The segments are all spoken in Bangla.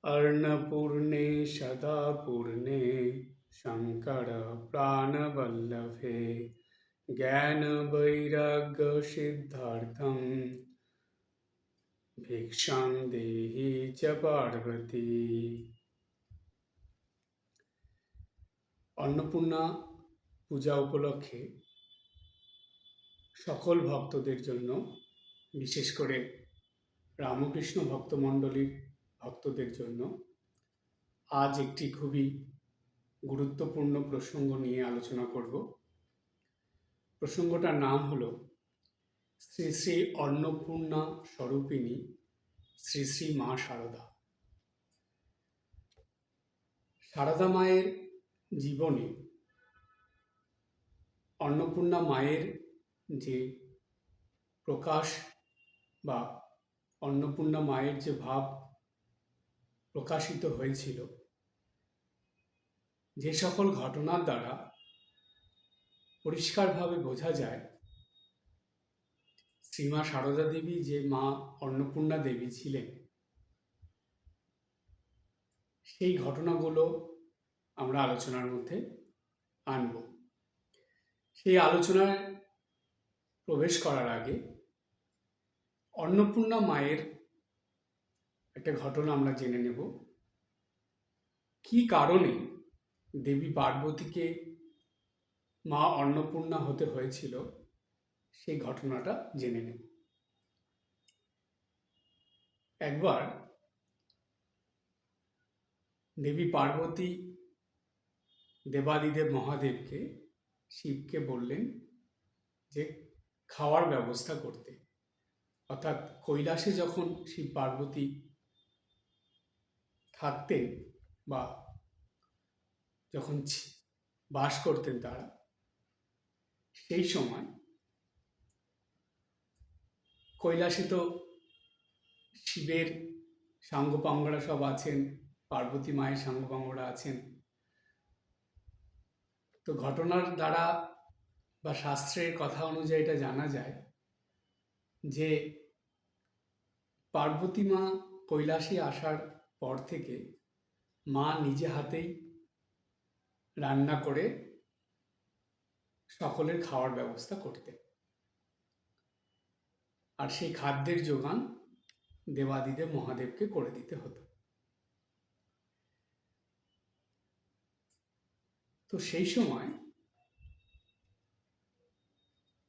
अर्णपूर्णे सदा पूर्णे शंकर प्राणवल्लभे ज्ञानवैराग्यसिद्धार्थं भिक्षां देहि च पार्वती। अन्नपूर्णा পূজা উপলক্ষে সকল ভক্তদের জন্য, বিশেষ করে রামকৃষ্ণ ভক্তমণ্ডলীর ভক্তদের জন্য আজ একটি খুবই গুরুত্বপূর্ণ প্রসঙ্গ নিয়ে আলোচনা করব। প্রসঙ্গটার নাম হলো শ্রী শ্রী অন্নপূর্ণা স্বরূপিণী শ্রী শ্রী মা শারদা। শারদা মায়ের জীবনে অন্নপূর্ণা মায়ের যে প্রকাশ বা অন্নপূর্ণা মায়ের যে ভাব প্রকাশিত হয়েছিল, যে সকল ঘটনার দ্বারা পরিষ্কারভাবে বোঝা যায় শ্রীমা শারদা দেবী যে মা অন্নপূর্ণা দেবী ছিলেন, সেই ঘটনাগুলো আমরা আলোচনার মধ্যে আনব। সেই আলোচনায় প্রবেশ করার আগে অন্নপূর্ণা মায়ের একটা ঘটনা আমরা জেনে নেব। কি কারণে দেবী পার্বতীকে মা অন্নপূর্ণা হতে হয়েছিল, সেই ঘটনাটা জেনে নেব। একবার দেবী পার্বতী দেবাদিদেব মহাদেবকে, শিবকে বললেন যে খাওয়ার ব্যবস্থা করতে। অর্থাৎ কৈলাসে যখন শিব পার্বতী থাকতেন বা যখন বাস করতেন তারা, সেই সময় কৈলাসে তো শিবের সাঙ্গপাঙ্গরা সব আছেন, পার্বতী মায়ের সাঙ্গপাঙ্গরা আছেন। তো ঘটনার দ্বারা বা শাস্ত্রের কথা অনুযায়ী এটা জানা যায় যে পার্বতী মা কৈলাসে আসার পর থেকে মা নিজে হাতেই রান্না করে সকলের খাওয়ার ব্যবস্থা করতেন, আর সেই খাদ্যের যোগান দেবাদিদেব মহাদেবকে করে দিতে হতো। তো সেই সময়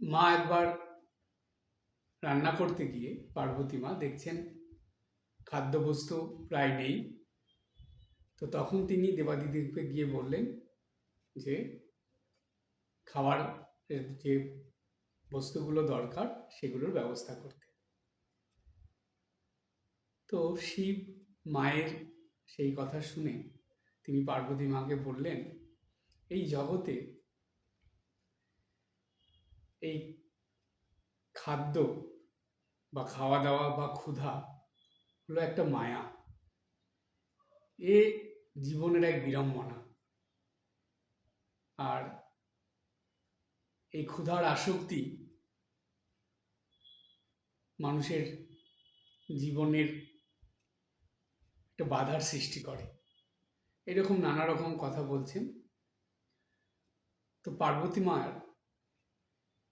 মা একবার রান্না করতে গিয়ে পার্বতী মা দেখছেন খাদ্যবস্তু প্রায় নেই। তো তখন তিনি দেবাদিদেবকে গিয়ে বললেন যে খাবার যে বস্তুগুলো দরকার সেগুলোর ব্যবস্থা করতে। তো শিব মায়ের সেই কথা শুনে তিনি পার্বতী মাকে বললেন, এই জগতে এই খাদ্য বা খাওয়া দাওয়া বা ক্ষুধা হলো একটা মায়া, এ জীবনের এক বিড়ম্বনা। আর এই ক্ষুধার আসক্তি মানুষের জীবনের একটা বাধার সৃষ্টি করে। এরকম নানা রকম কথা বলছেন। তো পার্বতী মায়ের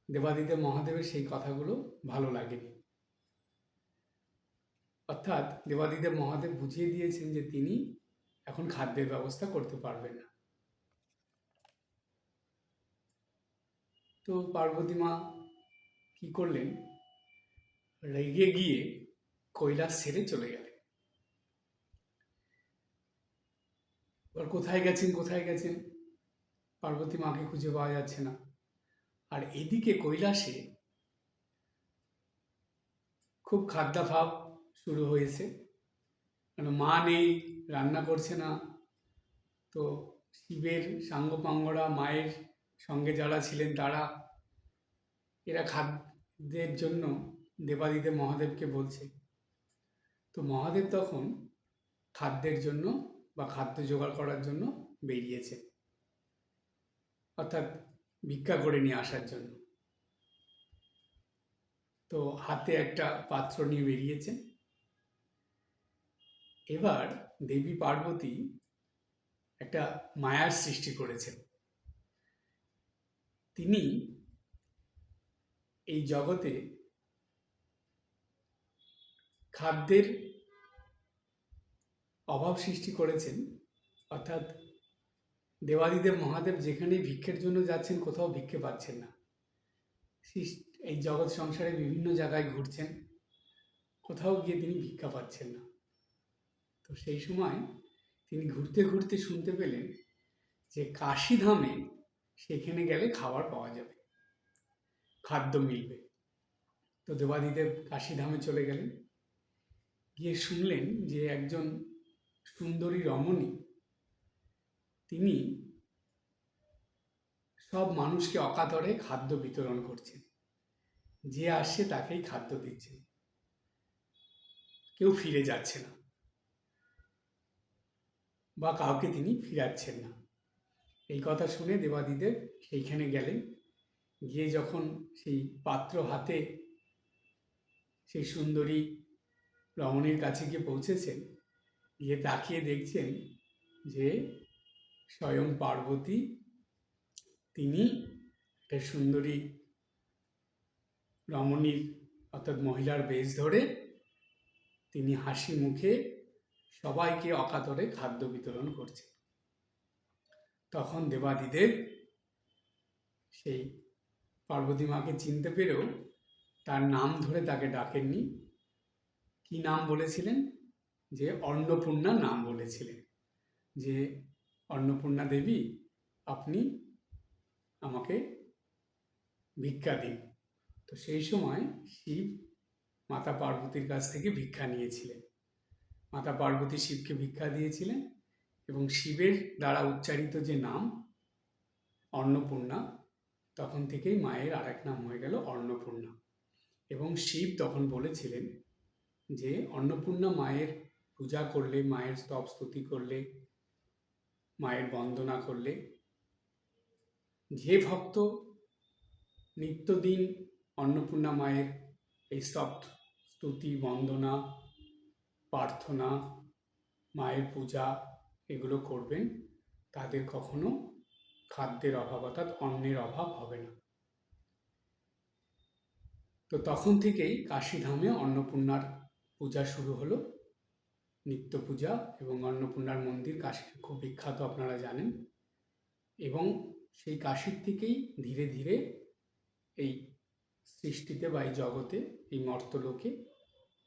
দেবাদিদেব মহাদেবের সেই কথাগুলো ভালো লাগেনি। অর্থাৎ দেবাদিদেব মহাদেব বুঝিয়ে দিয়েছেন যে তিনি এখন খাদ্যের ব্যবস্থা করতে পারবেন না। তো পার্বতী মা কি করলেন, রেগে গিয়ে কৈলাস ছেড়ে চলে গেলেন। এবার কোথায় গেছেন কোথায় গেছেন পার্বতী মাকে খুঁজে পাওয়া যাচ্ছে না। আর এদিকে কৈলাসে খুব খাদ্যাভাব শুরু হয়েছে, মানে মা নেই, রান্না করছে না। তো শিবের সাঙ্গপাঙ্গরা, মায়ের সঙ্গে যারা ছিলেন তারা, এরা খাদ্যের জন্য দেবাদিদেব মহাদেবকে বলছে। তো মহাদেব তখন খাদ্যের জন্য বা খাদ্য জোগাড় করার জন্য বেরিয়েছে, অর্থাৎ ভিক্ষা করে নিয়ে আসার জন্য। তো হাতে একটা পাত্র নিয়ে বেরিয়েছেন। এবার দেবী পার্বতী একটা মায়ার সৃষ্টি করেছেন। তিনি এই জগতে খাদ্যের অভাব সৃষ্টি করেছেন, অর্থাৎ দেবাদিদেব মহাদেব যেখানেই ভিক্ষের জন্য যাচ্ছেন কোথাও ভিক্ষে পাচ্ছেন না। এই জগৎ সংসারে বিভিন্ন জায়গায় ঘুরছেন, কোথাও গিয়ে তিনি ভিক্ষা পাচ্ছেন না। তো সেই সময় তিনি ঘুরতে ঘুরতে শুনতে পেলেন যে কাশীধামে সেখানে গেলে খাবার পাওয়া যাবে, খাদ্য মিলবে। তো দেবাদিদেব কাশীধামে চলে গেলেন, গিয়ে শুনলেন যে একজন সুন্দরী রমণী তিনি সব মানুষকে অকাতরে খাদ্য বিতরণ করছেন, যে আসছে তাকেই খাদ্য দিচ্ছেন, কেউ ফিরে যাচ্ছে না বা কাউকে তিনি ফিরাচ্ছেন না। এই কথা শুনে দেবাদিদেব সেইখানে গেলেন, গিয়ে যখন সেই পাত্র হাতে সেই সুন্দরী রমণীর কাছে গিয়ে পৌঁছেছেন, গিয়ে তাকিয়ে দেখছেন যে স্বয়ং পার্বতী তিনি একটা সুন্দরী রমণীর অর্থাৎ মহিলার বেশ ধরে তিনি হাসি মুখে সবাইকে অকাতরে খাদ্য বিতরণ করছেন। তখন দেবাদিদেব সেই পার্বতী মাকে চিনতে পেরেও তার নাম ধরে তাকে ডাকেননি। কি নাম বলেছিলেন? যে অন্নপূর্ণা নাম বলেছিলেন, যে অন্নপূর্ণা দেবী আপনি আমাকে ভিক্ষা দিন। তো সেই সময় শিব মাতা পার্বতীর কাছ থেকে ভিক্ষা নিয়েছিলেন। মাতা পার্বতী শিবকে ভিক্ষা দিয়েছিলেন এবং শিবের দ্বারা উচ্চারিত যে নাম অন্নপূর্ণা, তখন থেকেই মায়ের আর এক নাম হয়ে গেল অন্নপূর্ণা। এবং শিব তখন বলেছিলেন যে অন্নপূর্ণা মায়ের পূজা করলে, মায়ের স্তব স্তুতি করলে, মায়ের বন্দনা করলে, যে ভক্ত নিত্যদিন অন্নপূর্ণা মায়ের এই স্তব স্তুতি, বন্দনা, প্রার্থনা, মায়ের পূজা এগুলো করবেন, তাদের কখনো খাদ্যের অভাব অর্থাৎ অন্নের অভাব হবে না। তো তখন থেকেই কাশীধামে অন্নপূর্ণার পূজা শুরু হলো, নিত্য পূজা। এবং অন্নপূর্ণার মন্দির কাশীর খুব বিখ্যাত, আপনারা জানেন। এবং সেই কাশীর থেকেই ধীরে ধীরে এই সৃষ্টিতে বা এই জগতে, এই মর্তলোকে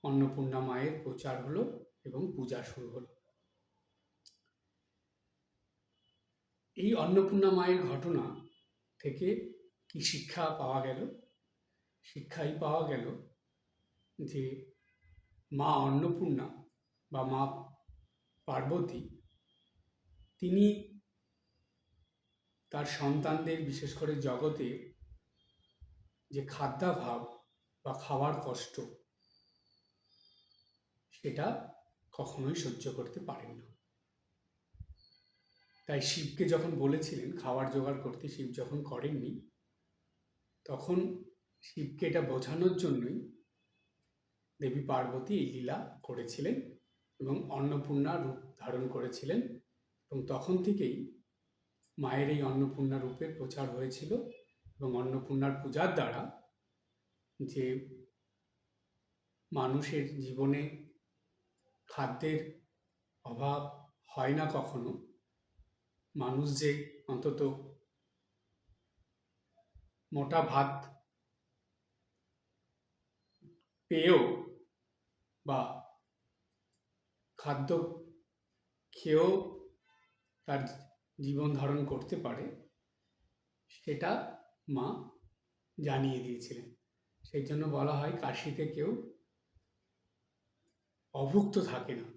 অন্নপূর্ণা মায়ের প্রচার হলো এবং পূজা শুরু হলো। এই অন্নপূর্ণা মায়ের ঘটনা থেকে কি শিক্ষা পাওয়া গেল? শিক্ষাই পাওয়া গেল যে মা অন্নপূর্ণা বা মা পার্বতী তিনি তার সন্তানদের, বিশেষ করে জগতে যে খাদ্যাভাব বা খাওয়ার কষ্ট, সেটা কখনোই সহ্য করতে পারেন না। তাই শিবকে যখন বলেছিলেন খাবার জোগাড় করতে, শিব যখন করেননি, তখন শিবকে এটা বোঝানোর জন্যই দেবী পার্বতী এই লীলা করেছিলেন এবং অন্নপূর্ণা রূপ ধারণ করেছিলেন। এবং তখন থেকেই মায়ের এই অন্নপূর্ণা রূপের প্রচার হয়েছিল। এবং অন্নপূর্ণার পূজার দ্বারা যে মানুষের জীবনে খাদ্যের অভাব হয় না কখনো, মানুষ যে অন্তত মোটা ভাত পেয়েও বা খাদ্য খেয়েও তার জীবন ধারণ করতে পারে, সেটা মা জানিয়ে দিয়েছিলেন। সেই জন্য বলা হয় কাশীতে কেউ অভুক্ত থাকে না।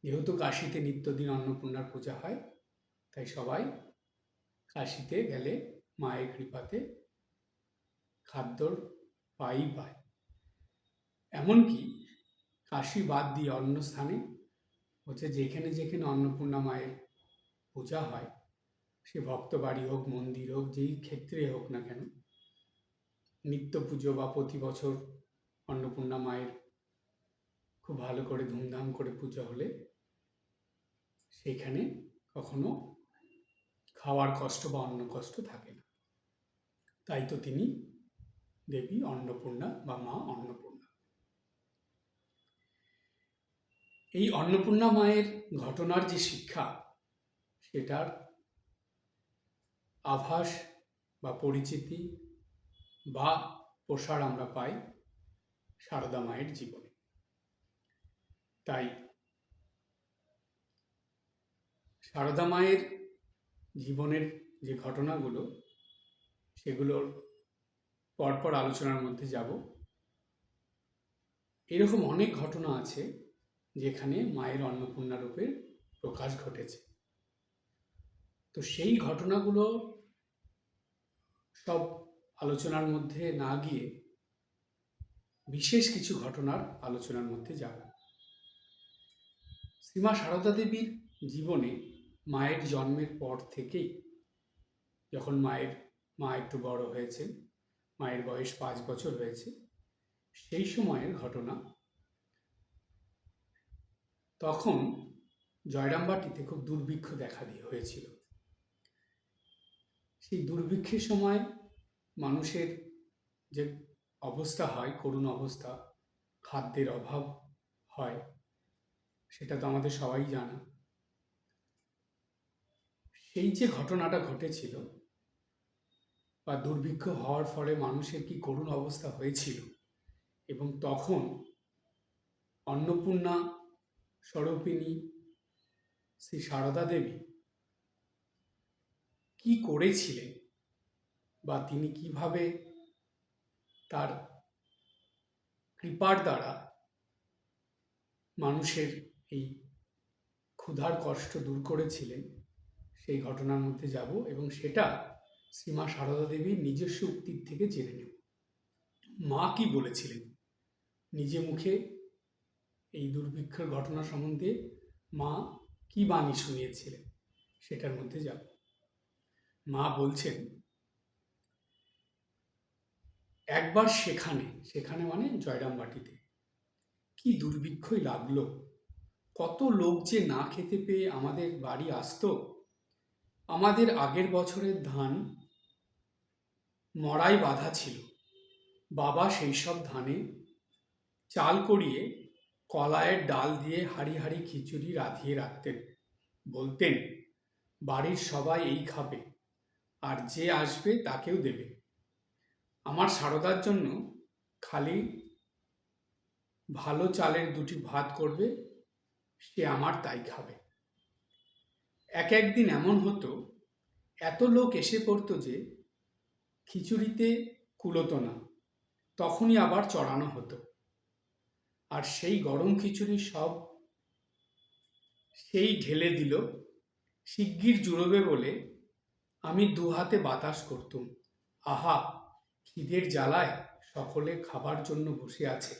যেহেতু কাশীতে নিত্যদিন অন্নপূর্ণার পূজা হয়, তাই সবাই কাশীতে গেলে মায়ের কৃপাতে খাদ্যর পায়। এমনকি কাশী বাদ দিয়ে অন্য স্থানে হচ্ছে যেখানে যেখানে অন্নপূর্ণা মায়ের পূজা হয়, সে ভক্ত বাড়ি হোক, মন্দির হোক, যেই ক্ষেত্রে হোক না কেন, নিত্য পুজো বা প্রতি বছর অন্নপূর্ণা মায়ের খুব ভালো করে ধুমধাম করে পুজো হলে সেখানে কখনো খাওয়ার কষ্ট বা অন্ন কষ্ট থাকে না। তাই তো তিনি দেবী অন্নপূর্ণা বা মা অন্নপূর্ণা। এই অন্নপূর্ণা মায়ের ঘটনার যে শিক্ষা, সেটার আভাস বা পরিচিতি বা প্রসার আমরা পাই সারদা মায়ের জীবনে। তাই সারদা মায়ের জীবনের যে ঘটনাগুলো, সেগুলোর পরপর আলোচনার মধ্যে যাব। এরকম অনেক ঘটনা আছে যেখানে মায়ের অন্নপূর্ণা রূপের প্রকাশ ঘটেছে। তো সেই ঘটনাগুলো সব আলোচনার মধ্যে না গিয়ে বিশেষ কিছু ঘটনার আলোচনার মধ্যে যাব। শ্রীমা সারদা দেবীর জীবনে মায়ের জন্মের পর থেকেই, যখন মা একটু বড় হয়েছে, মায়ের বয়স 5 বছর হয়েছে, সেই সময়ের ঘটনা। তখন জয়রামবাটিতে খুব দুর্ভিক্ষ দেখা হয়েছিল। সেই দুর্ভিক্ষের সময় মানুষের যে অবস্থা হয়, করুণ অবস্থা, খাদ্যের অভাব হয়, সেটা তো আমাদের সবাই জানা। সেই যে ঘটনাটা ঘটেছিল বা দুর্ভিক্ষ হওয়ার ফলে মানুষের কি করুণ অবস্থা হয়েছিল, এবং তখন অন্নপূর্ণা স্বরূপিণী শ্রী সারদা দেবী কি করেছিলেন বা তিনি কিভাবে তার কৃপার দ্বারা মানুষের এই ক্ষুধার কষ্ট দূর করেছিলেন, সেই ঘটনার মধ্যে যাব এবং সেটা শ্রীমা সারদা দেবীর নিজস্ব উক্তির থেকে জেনে নেব। মা কি বলেছিলেন নিজে মুখে এই দুর্ভিক্ষের ঘটনা সম্বন্ধে, মা কি বাণী শুনিয়েছিলেন, সেটার মধ্যে যাব। মা বলছেন, একবার সেখানে মানে জয়রামবাটিতে কি দুর্ভিক্ষই লাগলো, কত লোক যে না খেতে পেয়ে আমাদের বাড়ি আসতো। আমাদের আগের বছরের ধান মড়াই বাঁধা ছিল। বাবা সেই সব ধানে চাল করিয়ে কলাইয়ের ডাল দিয়ে হাঁড়ি হাঁড়ি খিচুড়ি রাঁধিয়ে রাখতেন। বলতেন, বাড়ির সবাই এই খাবে, আর যে আসবে তাকেও দেবে। আমার সারদার জন্য খালি ভালো চালের 2টি ভাত করবে, সে আমার তাই খাবে। একদিন এমন হতো, এত লোক এসে পড়তো যে খিচুড়িতে কুলোতো না, তখনই আবার চড়ানো হতো। আর সেই গরম খিচুড়ি সব সেই ঢেলে দিল। শিগগির জুড়োবে বলে আমি 2 হাতে বাতাস করতুম। আহা, খিদের জ্বালায় সকলে খাবার জন্য বসে আছে।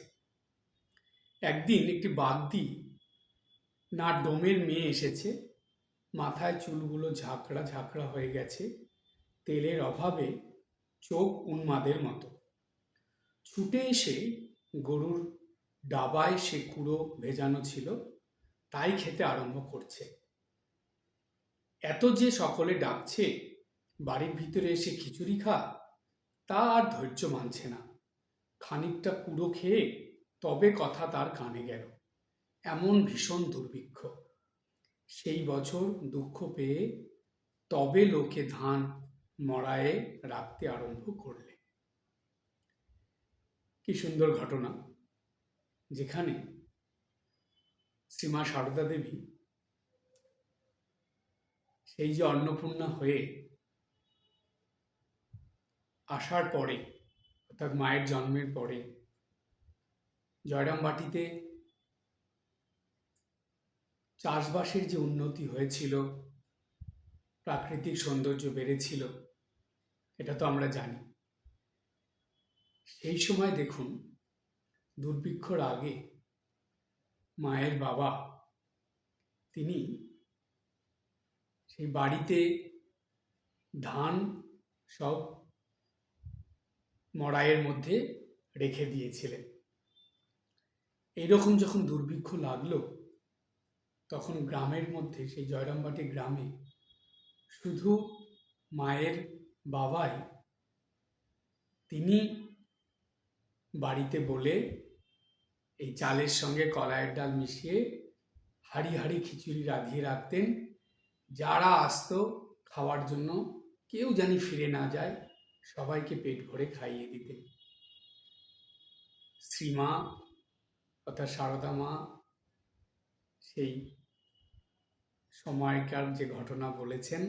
একদিন একটি বাগদি না ডোমের মেয়ে এসেছে। মাথায় চুলগুলো ঝাঁকড়া ঝাঁকড়া হয়ে গেছে, তেলের অভাবে চোখ উন্মাদের মতো। ছুটে এসে গরুর ডাবায় সে কুড়ো ভেজানো ছিল, তাই খেতে আরম্ভ করছে। এত যে সকলে ডাকছে বাড়ির ভিতরে এসে খিচুড়ি খা, তা আর ধৈর্য মানছে না। খানিকটা কুড়ো খেয়ে তবে কথা তার কানে গেল। এমন ভীষণ দুর্ভিক্ষ। সেই বছর দুঃখ পেয়ে তবে লোকে ধান মড়ায়ে রাখতে আরম্ভ করলে। কি সুন্দর ঘটনা, যেখানে শ্রীমা সারদা দেবী সেই যে অন্নপূর্ণা হয়ে আসার পরে, অর্থাৎ মায়ের জন্মের পরে জয়রামবাটিতে চাষবাসের যে উন্নতি হয়েছিল, প্রাকৃতিক সৌন্দর্য বেড়েছিল, এটা তো আমরা জানি। সেই সময় দেখুন, দুর্ভিক্ষর আগে মায়ের বাবা তিনি সেই বাড়িতে ধান সব মড়াইয়ের মধ্যে রেখে দিয়েছিলেন এইরকম যখন দুর্ভিক্ষ লাগলো, তখন গ্রামের মধ্যে, সেই জয়রামবাটি গ্রামে, শুধু মায়ের বাবাই, তিনি বাড়িতে বলে এই চালের সঙ্গে কলাইয়ের ডাল মিশিয়ে হাঁড়ি হাঁড়ি খিচুড়ি রাঁধিয়ে রাখতেন। যারা আসতো খাওয়ার জন্য, কেউ জানি ফিরে না যায়, সবাইকে পেট ভরে খাইয়ে দিতেন। শ্রীমা অর্থাৎ সারদা মা সেই সময়কার যে ঘটনা বলেছেন,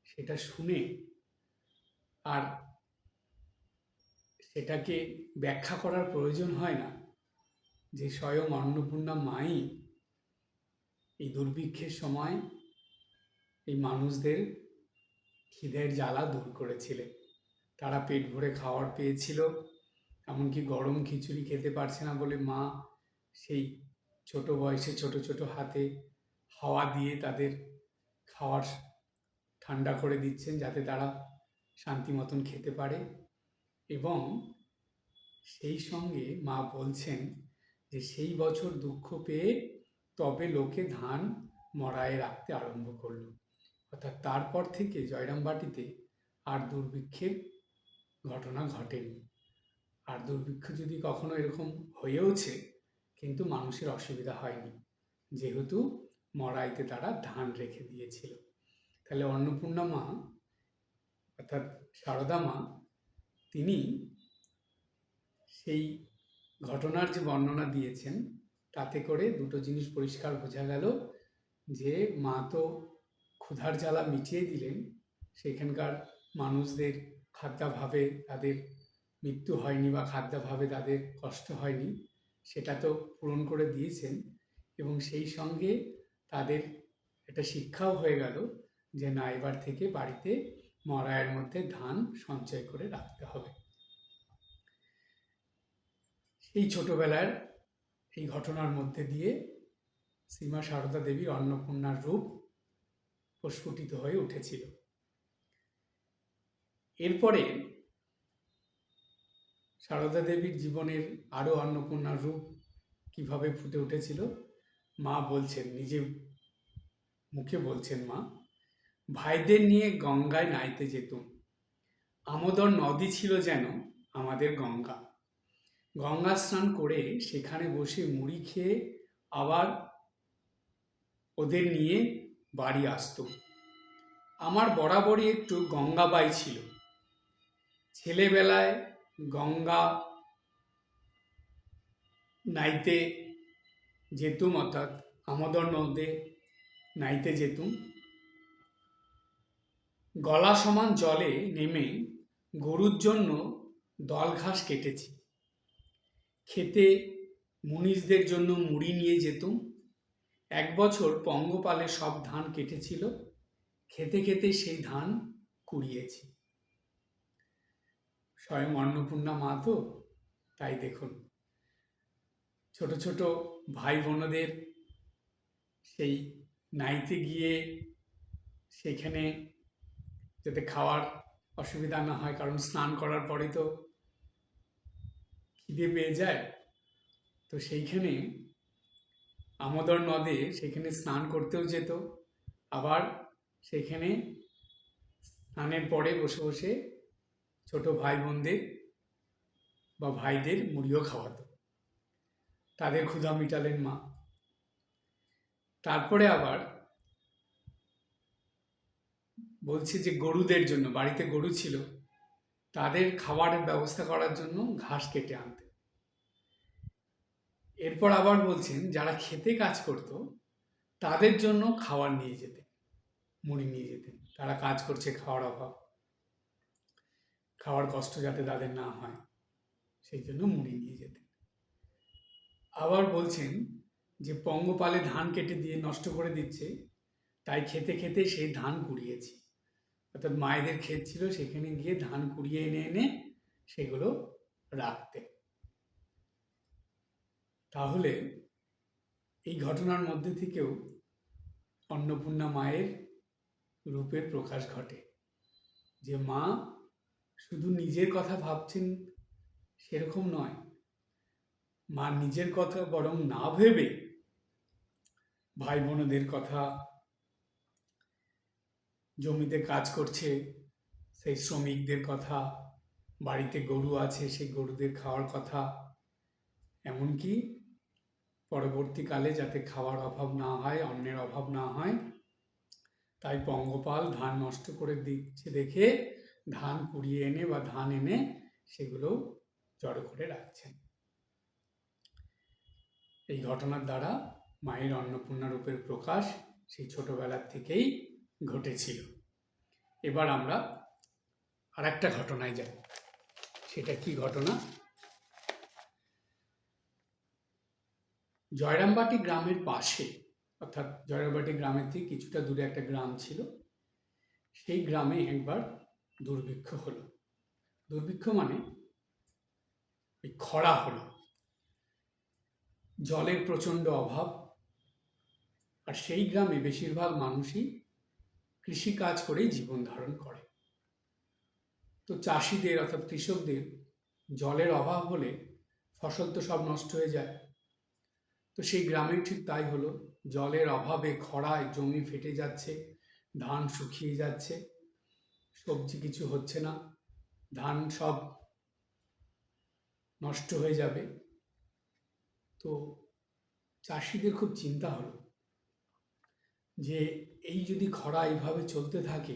সেটা শুনে আর সেটাকে ব্যাখ্যা করার প্রয়োজন হয় না যে স্বয়ং অন্নপূর্ণা মাই এই দুর্ভিক্ষের সময় এই মানুষদের খিদের জ্বালা দূর করেছিলেন। তারা পেট ভরে খাওয়ার পেয়েছিল, এমনকি গরম খিচুড়ি খেতে পারছে না বলে মা সেই ছোট বয়সে ছোট ছোট হাতে হাওয়া দিয়ে তাদের খাওয়ার ঠান্ডা করে দিচ্ছেন, যাতে তারা শান্তি মতন খেতে পারে। এবং সেই সঙ্গে মা বলছেন যে সেই বছর দুঃখ পেয়ে তবে লোকে ধান মড়ায়ে রাখতে আরম্ভ করল। অর্থাৎ তারপর থেকে জয়রামবাটিতে আর দুর্ভিক্ষের ঘটনা ঘটেনি। আর দুর্ভিক্ষ যদি কখনো এরকম হয়েওছে, কিন্তু মানুষের অসুবিধা হয়নি, যেহেতু মড়াইতে তারা ধান রেখে দিয়েছিল। তাহলে অন্নপূর্ণা মা অর্থাৎ সারদা মা, তিনি সেই ঘটনার যে বর্ণনা দিয়েছেন, তাতে করে দুটো জিনিস পরিষ্কার বোঝা গেল যে মা তো ক্ষুধার জ্বালা মিটিয়ে দিলেন, সেখানকার মানুষদের খাদ্যাভাবে তাদের মৃত্যু হয়নি বা খাদ্যাভাবে তাদের কষ্ট হয়নি, সেটা তো পূরণ করে দিয়েছেন। এবং সেই সঙ্গে তাদের একটা শিক্ষাও হয়ে গেল যে না, এবার থেকে বাড়িতে মড়াইয়ের মধ্যে ধান সঞ্চয় করে রাখতে হবে। এই ছোটবেলার এই ঘটনার মধ্যে দিয়ে শ্রীমা সারদা দেবীর অন্নপূর্ণার রূপ প্রস্ফুটিত হয়ে উঠেছিল। এরপরে সারদা দেবীর জীবনের আরও অন্নপূর্ণার রূপ কিভাবে ফুটে উঠেছিল, মা বলছেন, নিজে মুখে বলছেন মা, ভাইদের নিয়ে গঙ্গায় নাইতে যেতুম। আমোদর নদী ছিল যেন আমাদের গঙ্গা। গঙ্গা স্নান করে সেখানে বসে মুড়ি খেয়ে আবার ওদের নিয়ে বাড়ি আসতো। আমার বরাবরই একটু গঙ্গাবাই ছিল। ছেলেবেলায় গঙ্গা নাইতে যেতুম, অর্থাৎ আমোদর নদে নাইতে যেতুম। গলা সমান জলে নেমে গরুর জন্য দল ঘাস কেটেছি। খেতে মুনিশদের জন্য মুড়ি নিয়ে যেতুম। এক বছর পঙ্গপালে সব ধান কেটেছিল, খেতে খেতে সেই ধান কুড়িয়েছি। স্বয়ং অন্নপূর্ণা মা তো, তাই দেখুন ছোট ছোট ভাই বোনদের সেই নাইতে গিয়ে সেখানে যাতে খাওয়ার অসুবিধা না হয়, কারণ স্নান করার পরে তো খিদে পেয়ে যায়, তো সেইখানে আমোদর নদে সেখানে স্নান করতেও যেত, আবার সেখানে স্নানের পরে বসে বসে ছোট ভাই বোনদের বা ভাইদের মুড়িও খাওয়াতো। তাদের ক্ষুধা মিটালেন মা। তারপরে আবার বলছে যে গরুদের জন্য, বাড়িতে গরু ছিল, তাদের খাবারের ব্যবস্থা করার জন্য ঘাস কেটে আনতে। এরপর আবার বলছেন যারা খেতে কাজ করত তাদের জন্য খাবার নিয়ে যেতেন, মুড়ি নিয়ে যেতেন। তারা কাজ করছে, খাওয়ার অভাব, খাওয়ার কষ্ট যাতে তাদের না হয়, সেই জন্য মুড়ি নিয়ে যেতেন। আবার বলছেন যে পঙ্গপালে ধান কেটে দিয়ে নষ্ট করে দিচ্ছে, তাই খেতে খেতে সেই ধান কুড়িয়েছি। অর্থাৎ মায়েদের ক্ষেত ছিল, সেখানে গিয়ে ধান কুড়িয়ে এনে এনে সেগুলো রাখতে। তাহলে এই ঘটনার মধ্যে থেকেও অন্নপূর্ণা মায়ের রূপের প্রকাশ ঘটে, যে মা শুধু নিজের কথা ভাবছেন সেরকম নয়, মা নিজের কথা বরং না ভেবে ভাই বোনদের কথা, জমিতে কাজ করছে সেই শ্রমিকদের কথা, বাড়িতে গরু আছে সেই গরুদের খাওয়ার কথা, এমনকি পরবর্তীকালে যাতে খাওয়ার অভাব না হয়, অন্নের অভাব না হয়, তাই পঙ্গপাল ধান নষ্ট করে দিচ্ছে দেখে ধান কুড়িয়ে এনে বা ধান এনে সেগুলো জড়ো করে রাখছেন। এই ঘটনার দ্বারা মায়ের অন্নপূর্ণা রূপের প্রকাশ সেই ছোটবেলার থেকেই ঘটেছিল। এবার আমরা আর একটা ঘটনায় যাই। সেটা কি ঘটনা? জয়রামবাটি গ্রামের পাশে, অর্থাৎ জয়রামবাটি গ্রামের থেকে কিছুটা দূরে একটা গ্রাম ছিল। সেই গ্রামে একবার দুর্ভিক্ষ হলো। দুর্ভিক্ষ মানে ওই খরা হলো, জলের প্রচণ্ড অভাব। আর সেই গ্রামে বেশিরভাগ মানুষই কৃষিকাজ করেই জীবন ধারণ করে। তো চাষিদের অর্থাৎ কৃষকদের জলের অভাব হলে ফসল তো সব নষ্ট হয়ে যায়। তো সেই গ্রামে ঠিক তাই হলো, জলের অভাবে খরায় জমি ফেটে যাচ্ছে, ধান শুকিয়ে যাচ্ছে, সবজি কিছু হচ্ছে না, ধান সব নষ্ট হয়ে যাবে। তো চাষিদের খুব চিন্তা হলো যে এই যদি খরা এইভাবে চলতে থাকে,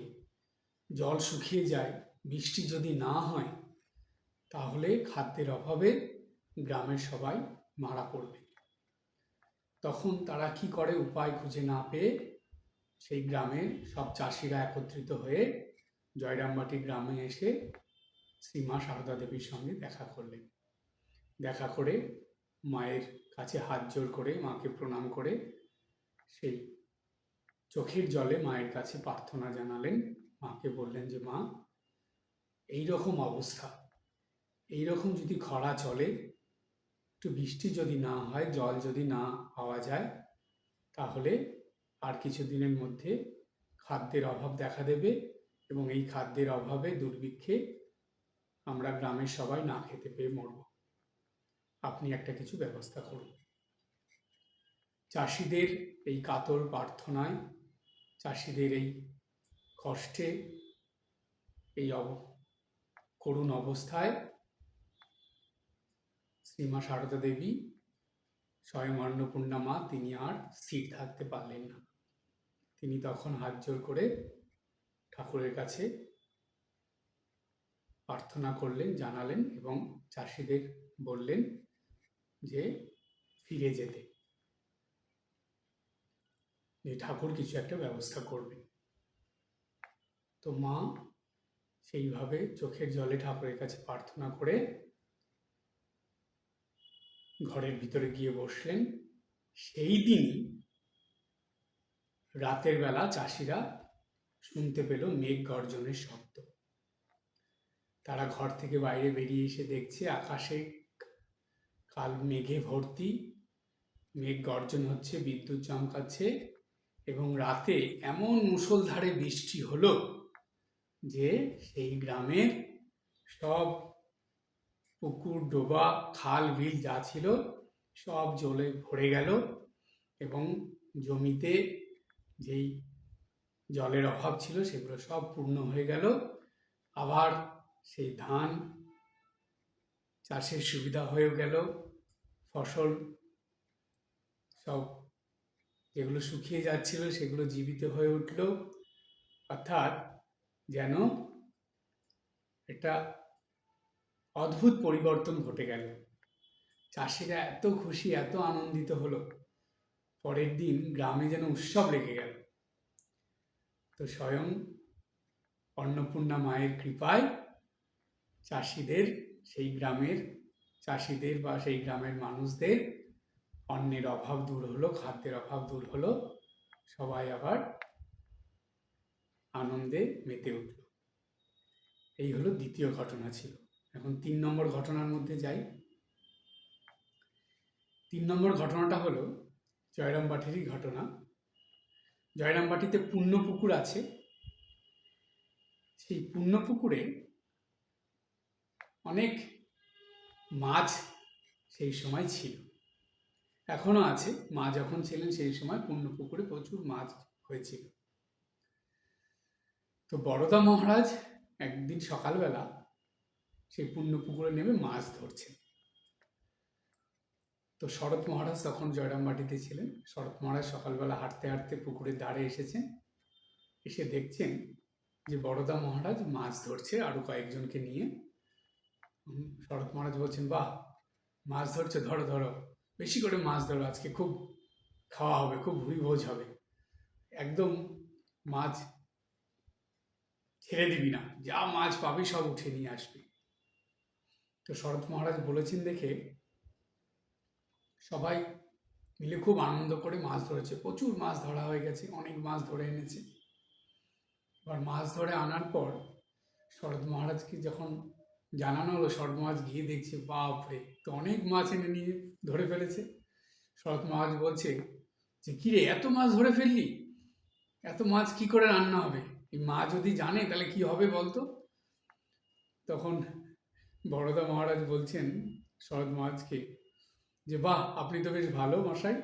জল শুকিয়ে যায়, বৃষ্টি যদি না হয়, তাহলে খাদ্যের অভাবে গ্রামের সবাই মারা পড়বে। তখন তারা কি করে, উপায় খুঁজে না পেয়ে সেই গ্রামের সব চাষিরা একত্রিত হয়ে জয়রামবাটি গ্রামে এসে শ্রীমা সারদা দেবীর সঙ্গে দেখা করলেন। দেখা করে মায়ের কাছে হাত জোড় করে মাকে প্রণাম করে সেই চোখের জলে মায়ের কাছে প্রার্থনা জানালেন। মাকে বললেন যে মা, এইরকম অবস্থা, এইরকম যদি খরা চলে, একটু বৃষ্টি যদি না হয়, জল যদি না পাওয়া যায়, তাহলে আর কিছুদিনের মধ্যে খাদ্যের অভাব দেখা দেবে এবং এই খাদ্যের অভাবে দুর্ভিক্ষে আমরা গ্রামের সবাই না খেতে পেয়ে মরব। আপনি একটা কিছু ব্যবস্থা করুন। চাষিদের এই কাতর প্রার্থনায়, চাষিদের এই কষ্টে, এই করুণ অবস্থায় শ্রীমা সারদা দেবী স্বয়ং অন্নপূর্ণা মা তিনি আর স্থির থাকতে পারলেন না। তিনি তখন হাত জোড় করে ঠাকুরের কাছে প্রার্থনা করলেন, জানালেন এবং চাষিদের বললেন যে ফিরে যেতে, যে ঠাকুর কিছু একটা ব্যবস্থা করবেন। তো মা সেইভাবে চোখের জলে ঠাকুরের কাছে প্রার্থনা করে ঘরের ভিতরে গিয়ে বসলেন। সেই দিনই রাতের বেলা চাষিরা শুনতে পেল মেঘ গর্জনের শব্দ। তারা ঘর থেকে বাইরে বেরিয়ে এসে দেখছে আকাশে কাল মেঘে ভর্তি, মেঘ গর্জন হচ্ছে, বিদ্যুৎ চমকাচ্ছে এবং রাতে এমন মুষলধারে বৃষ্টি হলো যে সেই গ্রামের সব পুকুর, ডোবা, খাল, বিল যা ছিল সব জলে ভরে গেল এবং জমিতে যেই জলের অভাব ছিল সেগুলো সব পূর্ণ হয়ে গেল। আবার সেই ধান চাষের সুবিধা হয়ে গেল, ফসল সব যেগুলো শুকিয়ে যাচ্ছিল সেগুলো জীবিত হয়ে উঠল। অর্থাৎ যেন একটা অদ্ভুত পরিবর্তন ঘটে গেল। চাষিরা এত খুশি, এত আনন্দিত হলো, পরের দিন গ্রামে যেন উৎসব লেগে গেল। তো স্বয়ং অন্নপূর্ণা মায়ের কৃপায় চাষিদের, সেই গ্রামের চাষিদের বা সেই গ্রামের মানুষদের অন্নের অভাব দূর হলো, খাদ্যের অভাব দূর হলো, সবাই আবার আনন্দে মেতে উঠল। এই হলো দ্বিতীয় ঘটনা ছিল। এখন 3 নম্বর ঘটনার মধ্যে যাই। 3 নম্বর ঘটনাটা হলো জয়রামবাটিরই ঘটনা। জয়রামবাটিতে পুণ্যপুকুর আছে। সেই পুণ্যপুকুরে অনেক মাছ সেই সময় ছিল, এখনো আছে। মা যখন ছিলেন সেই সময় পুণ্যপুকুরে প্রচুর মাছ হয়েছিল। তো বড়দা মহারাজ একদিন সকালবেলা সেই পুণ্যপুকুরে নেমে মাছ ধরছেন। তো শরৎ মহারাজ তখন জয়রামবাটিতে ছিলেন। শরৎ মহারাজ সকালবেলা হাঁটতে হাঁটতে পুকুরের ধারে এসেছেন, এসে দেখছেন যে বড়দা মহারাজ মাছ ধরছে আরো কয়েকজনকে নিয়ে। শরৎ মহারাজ বলছেন, বাহ, মাছ ধরছো, ধরো ধরো, বেশি করে মাছ ধরো, আজকে খুব খাওয়া হবে, খুব ভুরি ভোজ হবে, একদম মাছ ছেড়ে দিবি না, যা মাছ পাবি সব উঠে নিয়ে আসবি। তো শরৎ মহারাজ বলেছেন দেখে সবাই মিলে খুব আনন্দ করে মাছ ধরেছে। প্রচুর মাছ ধরা হয়ে গেছে, অনেক মাছ ধরে এনেছে। এবার মাছ ধরে আনার পর শরৎ মহারাজকে যখন জানানো হলো, শরৎ মহারাজ গিয়ে দেখছে, বাপরে, তো অনেক মাছ এনে নিয়ে ধরে ফেলেছে। শরৎ মহারাজ বলছে যে, কিরে, এত মাছ ধরে ফেললি, এত মাছ কি করে রান্না হবে? এই মা যদি জানে তাহলে কি হবে বলতো? তখন বড়দা মহারাজ বলছেন শরৎ মহারাজকে যে, বাহ, আপনি তো বেশ ভালো মশাই,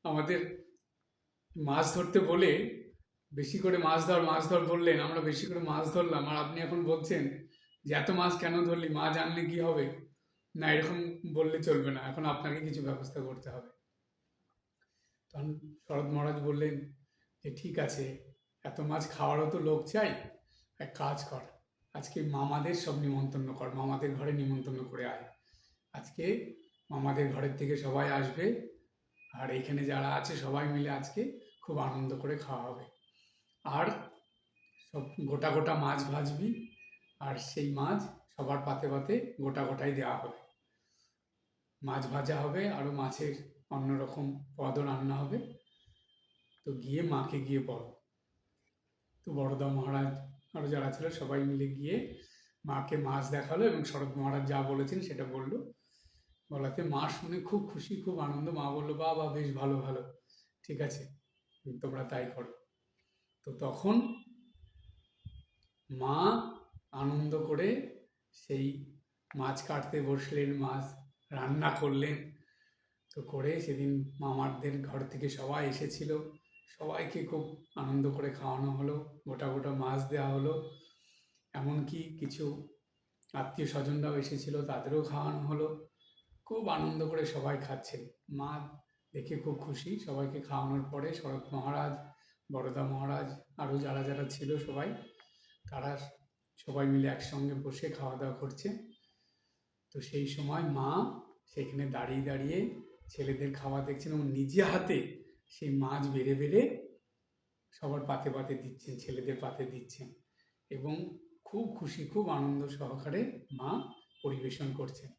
আমাদের মাছ ধরতে বলে বেশি করে মাছ ধর বললেন, আমরা বেশি করে মাছ ধরলাম, আর আপনি এখন বলছেন যে এত মাছ কেন ধরলি, মা জানলে কি হবে? না, এরকম বললে চলবে না, এখন আপনাকে কিছু ব্যবস্থা করতে হবে। তখন শরৎ মহারাজ বললেন যে, ঠিক আছে, এত মাছ খাওয়ারও তো লোক চাই, এক কাজ কর, আজকে মামাদের সব নিমন্ত্রণ কর, মামাদের ঘরে নিমন্ত্রণ করে আয়। আজকে মামাদের ঘরের থেকে সবাই আসবে, আর এখানে যারা আছে সবাই মিলে আজকে খুব আনন্দ করে খাওয়া হবে। আর সব গোটা গোটা মাছ ভাজবি, আর সেই মাছ সবার পাতে পাতে গোটা গোটাই দেওয়া হবে। মাছ ভাজা হবে, আরও মাছের অন্যরকম পদও রান্না হবে। তো গিয়ে মাকে গিয়ে বল। তো বড়দা মহারাজ আরও যারা ছিল সবাই মিলে গিয়ে মাকে মাছ দেখালো, এবং শরৎ মহারাজ যা বলেছেন সেটা বললো। বলাতে মা শুনে খুব খুশি, খুব আনন্দ। মা বললো, বাবা, বেশ ভালো ভালো, ঠিক আছে, তোমরা তাই করো। তো তখন মা আনন্দ করে সেই মাছ কাটতে বসলেন, মাছ রান্না করলেন। তো করে সেদিন মামাদের ঘর থেকে সবাই এসেছিল, সবাইকে খুব আনন্দ করে খাওয়ানো হলো, গোটা গোটা মাছ দেওয়া হলো। এমনকি কিছু আত্মীয় স্বজনরাও এসেছিল, তাদেরও খাওয়ানো হলো। খুব আনন্দ করে সবাই খাচ্ছেন। মা দেখে খুব খুশি। সবাইকে খাওয়ানোর পরে শরৎ মহারাজ, বড়দা মহারাজ, আরও যারা যারা ছিল সবাই, তারা সবাই মিলে একসঙ্গে বসে খাওয়া দাওয়া করছে। তো সেই সময় মা সেখানে দাঁড়িয়ে দাঁড়িয়ে ছেলেদের খাওয়া দেখছেন, এবং নিজে হাতে সেই মাছ বেড়ে বেড়ে সবার পাতে পাতে দিচ্ছেন, ছেলেদের পাতে দিচ্ছেন, এবং খুব খুশি, খুব আনন্দ সহকারে মা পরিবেশন করছেন।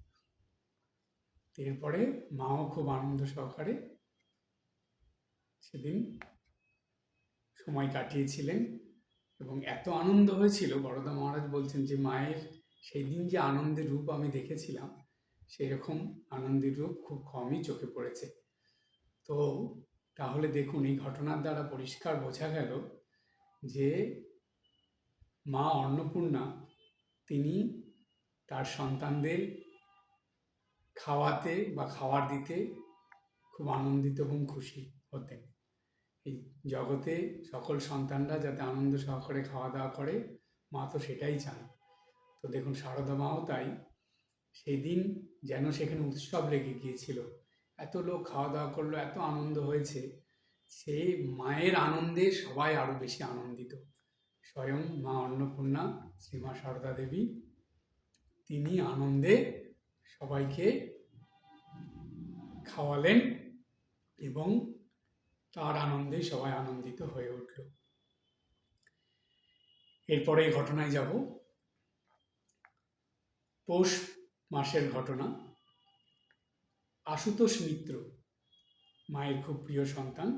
এরপরে মাও খুব আনন্দ সহকারে সেদিন সময় কাটিয়েছিলেন, এবং এত আনন্দ হয়েছিল, বড়দা মহারাজ বলছেন যে মায়ের সেই দিন যে আনন্দের রূপ আমি দেখেছিলাম, সেই রকম আনন্দের রূপ খুব কমই চোখে পড়েছে। তো তাহলে দেখুন, এই ঘটনার দ্বারা পরিষ্কার বোঝা গেল যে মা অন্নপূর্ণা তিনি তার সন্তানদের খাওয়াতে বা খাবার দিতে খুব আনন্দিত এবং খুশি হতেন। এই জগতে সকল সন্তানরা যাতে আনন্দ সহকারে খাওয়া দাওয়া করে, মা তো সেটাই চান। তো দেখুন, সারদা মাও তাই। সেই দিন যেন সেখানে উৎসব লেগে গিয়েছিল, এত লোক খাওয়া দাওয়া করলো, এত আনন্দ হয়েছে, সেই মায়ের আনন্দে সবাই আরও বেশি আনন্দিত। স্বয়ং মা অন্নপূর্ণা, শ্রীমা সারদা দেবী, তিনি আনন্দে সবাইকে খাওয়ালেন, এবং তার আনন্দে সবাই আনন্দিত হয়ে উঠল। এরপরে এই ঘটনায় যাব। পৌষ মাসের ঘটনা। আশুতোষ মিত্র, মায়ের খুব প্রিয় সন্তান,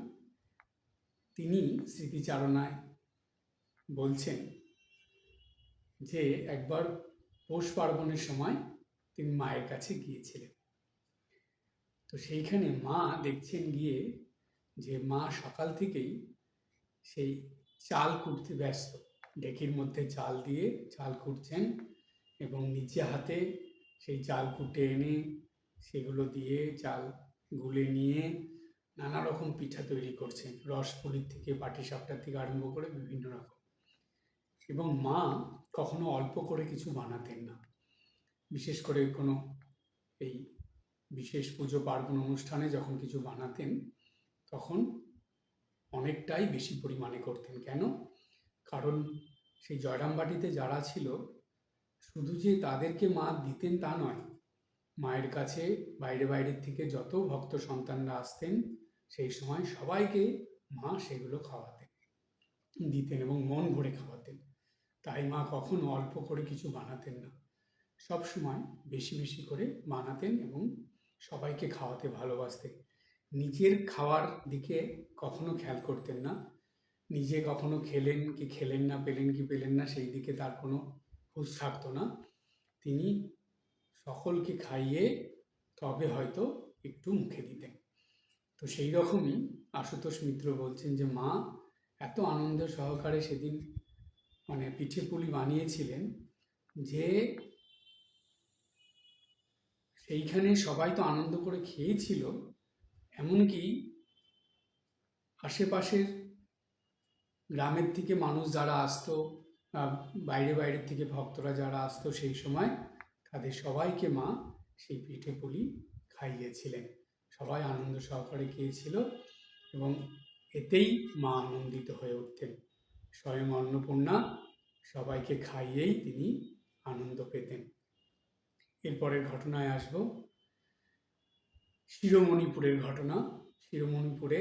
তিনি স্মৃতিচারণায় বলছেন যে একবার পৌষ পার্বণের সময় তিনি মায়ের কাছে গিয়েছিলেন। তো সেইখানে মা দেখছেন গিয়ে যে মা সকাল থেকেই সেই চাল কুটতে ব্যস্ত, ডেকির মধ্যে চাল দিয়ে চাল কুটছেন, এবং নিজে হাতে সেই চাল কুটে এনে সেগুলো দিয়ে চাল গুলে নিয়ে নানা রকম পিঠা তৈরি করছেন, রসপুলির থেকে পাটিসাপটার থেকে আরম্ভ করে বিভিন্ন রকম। এবং মা কখনো অল্প করে কিছু বানাতেন না। বিশেষ করে কোনো এই বিশেষ পুজো পার্বণ অনুষ্ঠানে যখন কিছু বানাতেন, তখন অনেকটাই বেশি পরিমাণে করতেন। কেন? কারণ সেই জয়রামবাটিতে যারা ছিল, শুধু যে তাদেরকে মা দিতেন তা নয়, মায়ের কাছে বাইরে বাইরের থেকে যত ভক্ত সন্তানরা আসতেন, সেই সময় সবাইকে মা সেগুলো খাওয়াতেন, দিতেন এবং মন ভরে খাওয়াতেন। তাই মা কখনো অল্প করে কিছু বানাতেন না, সব সময় বেশি বেশি করে বানাতেন এবং সবাইকে খাওয়াতে ভালোবাসতেন। নিজের খাওয়ার দিকে কখনো খেয়াল করতেন না। নিজে কখনো খেলেন কি খেলেন না, পেলেন কি পেলেন না, সেই দিকে তার কোনো হুঁশ থাকতো না। তিনি সকলকে খাইয়ে তবে হয়তো একটু মুখে দিতেন। তো সেই রকমই আশুতোষ মিত্র বলছেন যে মা এত আনন্দ সহকারে সেদিন মানে পিঠে পুলি বানিয়েছিলেন যে সেইখানে সবাই তো আনন্দ করে খেয়েছিল, এমনকি আশেপাশের গ্রামের থেকে মানুষ যারা আসতো, বাইরে বাইরের থেকে ভক্তরা যারা আসতো, সেই সময় তাদের সবাইকে মা সেই পিঠে পুলি খাইয়েছিলেন। সবাই আনন্দ সহকারে খেয়েছিল এবং এতেই মা আনন্দিত হয়ে উঠতেন। স্বয়ং অন্নপূর্ণা সবাইকে খাইয়েই তিনি আনন্দ পেতেন। এরপরের ঘটনায় আসব, শিরোমণিপুরের ঘটনা। শিরোমণিপুরে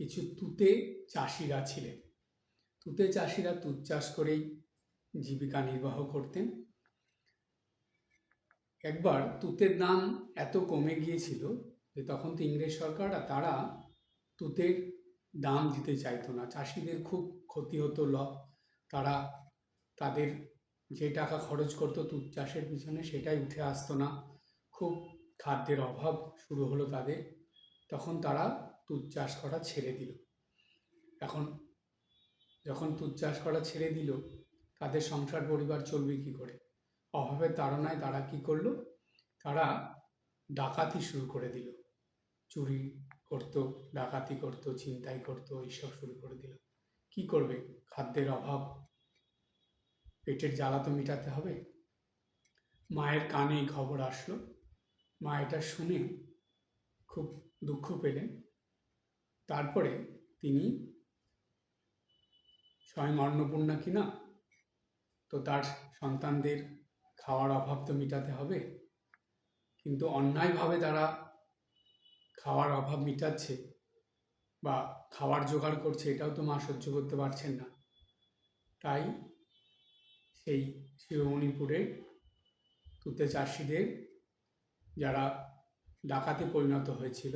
কিছু তুতে চাষিরা ছিলেন। তুতে চাষিরা তুত চাষ করেই জীবিকা নির্বাহ করতেন। একবার তুতের দাম এত কমে গিয়েছিল যে তখন তো ইংরেজ সরকার, তারা তুতের দাম দিতে চাইতো না। চাষিদের খুব ক্ষতি হতো, তারা তাদের যে টাকা খরচ করতো তুত চাষের পিছনে, সেটাই উঠে আসতো না। খুব খাদ্যের অভাব শুরু হলো তাদের। তখন তারা তুত চাষ করা ছেড়ে দিল। এখন যখন তুত চাষ করা ছেড়ে দিল, তাদের সংসার পরিবার চলবে কী করে? অভাবের তাড়নায় তারা কি করলো? তারা ডাকাতি শুরু করে দিল। চুরি করতো, ডাকাতি করতো, ছিনতাই করতো, এইসব শুরু করে দিল। কি করবে? খাদ্যের অভাব, পেটের জ্বালা তো মেটাতে হবে। মায়ের কানে এই খবর আসলো। মা এটা শুনে খুব দুঃখ পেলেন। তারপরে তিনি স্বয়ং অন্নপূর্ণা কিনা, তো তার সন্তানদের খাওয়ার অভাব তো মেটাতে হবে, কিন্তু অন্যায়ভাবে তারা খাওয়ার অভাব মেটাচ্ছে বা খাওয়ার জোগাড় করছে, এটাও তো মা সহ্য করতে পারছেন না। তাই সেই শিরোমণিপুরে তুতে চাষিদের যারা ডাকাতে পরিণত হয়েছিল,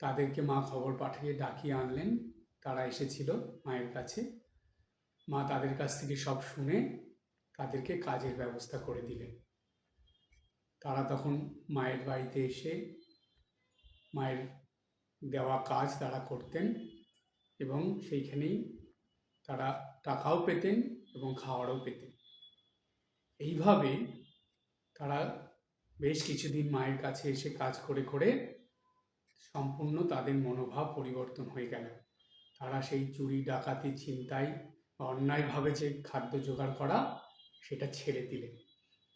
তাদেরকে মা খবর পাঠিয়ে ডাকিয়ে আনলেন। তারা এসেছিল মায়ের কাছে। মা তাদের কাছ থেকে সব শুনে তাদেরকে কাজের ব্যবস্থা করে দিলেন। তারা তখন মায়ের বাড়িতে এসে মায়ের দেওয়া কাজ তারা করতেন এবং সেইখানেই তারা টাকাও পেতেন এবং খাওয়ারও পেতেন। এইভাবে তারা বেশ কিছুদিন মায়ের কাছে এসে কাজ করে করে সম্পূর্ণ তাদের মনোভাব পরিবর্তন হয়ে গেল। তারা সেই চুরি, ডাকাতি, ছিনতাই বা অন্যায়ভাবে যে খাদ্য জোগাড় করা, সেটা ছেড়ে দিলেন।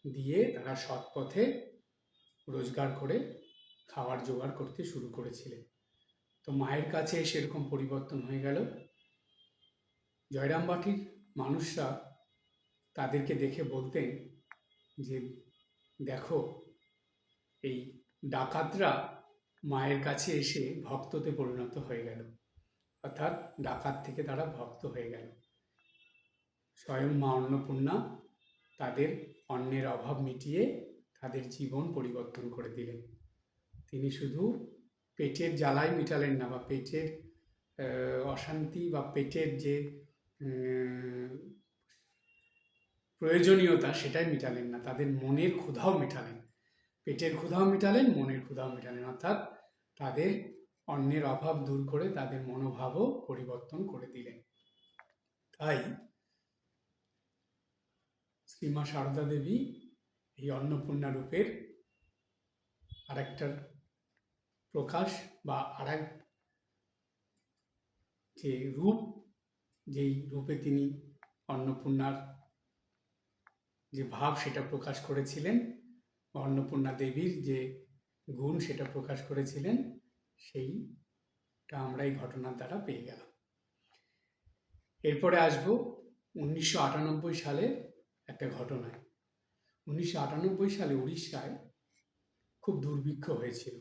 দিয়ে তারা সৎ পথে রোজগার করে খাবার জোগাড় করতে শুরু করেছিলেন। তো মায়ের কাছে সেরকম পরিবর্তন হয়ে গেল। জয়রামবাটির মানুষরা তাদেরকে দেখে বলতেন যে দেখো, এই ডাকাতরা মায়ের কাছে এসে ভক্ততে পরিণত হয়ে গেল, অর্থাৎ ডাকাত থেকে তারা ভক্ত হয়ে গেল। স্বয়ং মা অন্নপূর্ণা তাদের অন্নের অভাব মিটিয়ে তাদের জীবন পরিবর্তন করে দিলেন। তিনি শুধু পেটের জ্বালাই মেটালেন না, বা পেটের অশান্তি বা পেটের যে প্রয়োজনীয়তা সেটাই মেটালেন না, তাদের মনের ক্ষুধাও মেটালেন। পেটের ক্ষুধাও মেটালেন, মনের ক্ষুধাও মেটালেন, অর্থাৎ তাদের অন্নের অভাব দূর করে তাদের মনোভাবও পরিবর্তন করে দিলেন। তাই শ্রীমা সারদা দেবী এই অন্নপূর্ণা রূপের আরেকটার প্রকাশ বা আরেক যে রূপ, যেই রূপে তিনি অন্নপূর্ণার যে ভাব সেটা প্রকাশ করেছিলেন, বা অন্নপূর্ণা দেবীর যে গুণ সেটা প্রকাশ করেছিলেন, সেইটা আমরা এই ঘটনার দ্বারা পেয়ে গেলাম। এরপরে আসবো 1998 সালে একটা ঘটনায়। 1998 সালে উড়িষ্যায় খুব দুর্ভিক্ষ হয়েছিল।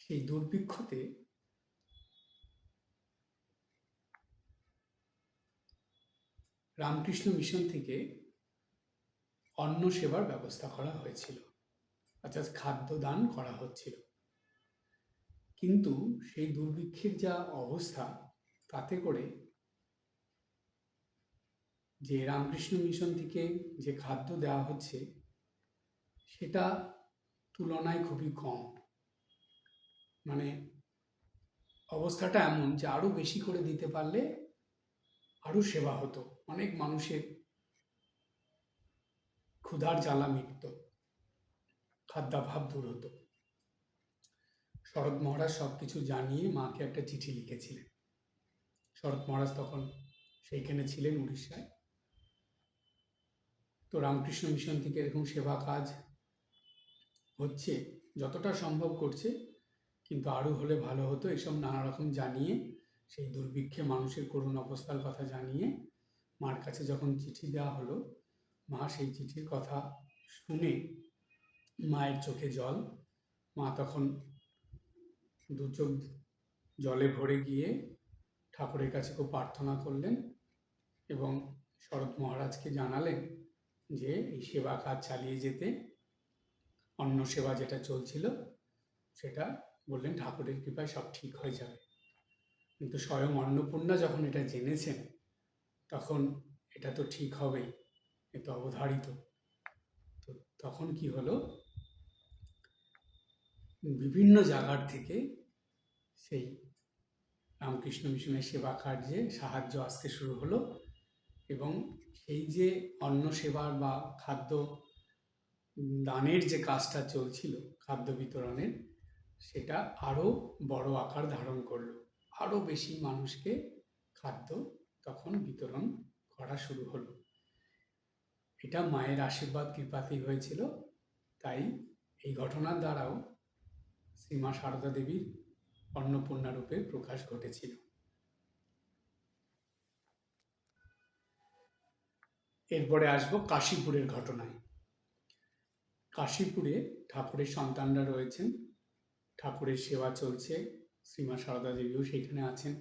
সেই দুর্ভিক্ষতে রামকৃষ্ণ মিশন থেকে অন্ন সেবার ব্যবস্থা করা হয়েছিল, অর্থাৎ খাদ্য দান করা হচ্ছিল। কিন্তু সেই দুর্ভিক্ষের যা অবস্থা, তাতে করে যে রামকৃষ্ণ মিশন থেকে যে খাদ্য দেওয়া হচ্ছে সেটা তুলনায় খুবই কম। মানে অবস্থাটা এমন যে আরও বেশি করে দিতে পারলে আরও সেবা হতো, অনেক মানুষের ক্ষুধার জ্বালা মিটত, খাদ্যাভাব দূর হতো। শরৎ মহারাজ সব কিছু জানিয়ে মাকে একটা চিঠি লিখেছিলেন। শরৎ মহারাজ তখন সেইখানে ছিলেন উড়িষ্যায়। তো রামকৃষ্ণ মিশন থেকে এরকম সেবা কাজ হচ্ছে, যতটা সম্ভব করছে, কিন্তু আরও হলে ভালো হতো, এসব নানা রকম জানিয়ে, সেই দুর্ভিক্ষে মানুষের করুণ অবস্থার কথা জানিয়ে মার কাছে যখন চিঠি দেওয়া হলো, মা সেই চিঠির কথা শুনে মায়ের চোখে জল, মা তখন দু চোখ জলে ভরে গিয়ে ঠাকুরের কাছে খুব প্রার্থনা করলেন এবং শরৎ মহারাজকে জানালেন যে এই সেবা কাজ চালিয়ে যেতে, অন্ন সেবা যেটা চলছিল সেটা বললেন ঠাকুরের কৃপায় সব ঠিক হয়ে যাবে। কিন্তু স্বয়ং অন্নপূর্ণা যখন এটা জেনেছেন, তখন এটা তো ঠিক হবেই, এ তো অবধারিত। তো তখন কি হলো, বিভিন্ন জায়গার থেকে সেই রামকৃষ্ণ মিশনের সেবা কার্যে সাহায্য আসতে শুরু হলো এবং সেই যে অন্ন সেবার বা খাদ্য দানের যে কাজটা চলছিল, খাদ্য বিতরণের, সেটা আরও বড় আকার ধারণ করলো। আরও বেশি মানুষকে খাদ্য তখন বিতরণ করা শুরু হলো। এটা মায়ের আশীর্বাদ কৃপাতেই হয়েছিল। তাই এই ঘটনার দ্বারাও শ্রীমা সারদা দেবীর অন্নপূর্ণা রূপে প্রকাশ ঘটেছিল। এরপরে আসবো কাশীপুরের ঘটনায়। কাশীপুরে ঠাকুরের সন্তানরা রয়েছেন, ঠাকুরের সেবা চলছে, শ্রীমা সারদা দেবীও সেইখানে আছেন।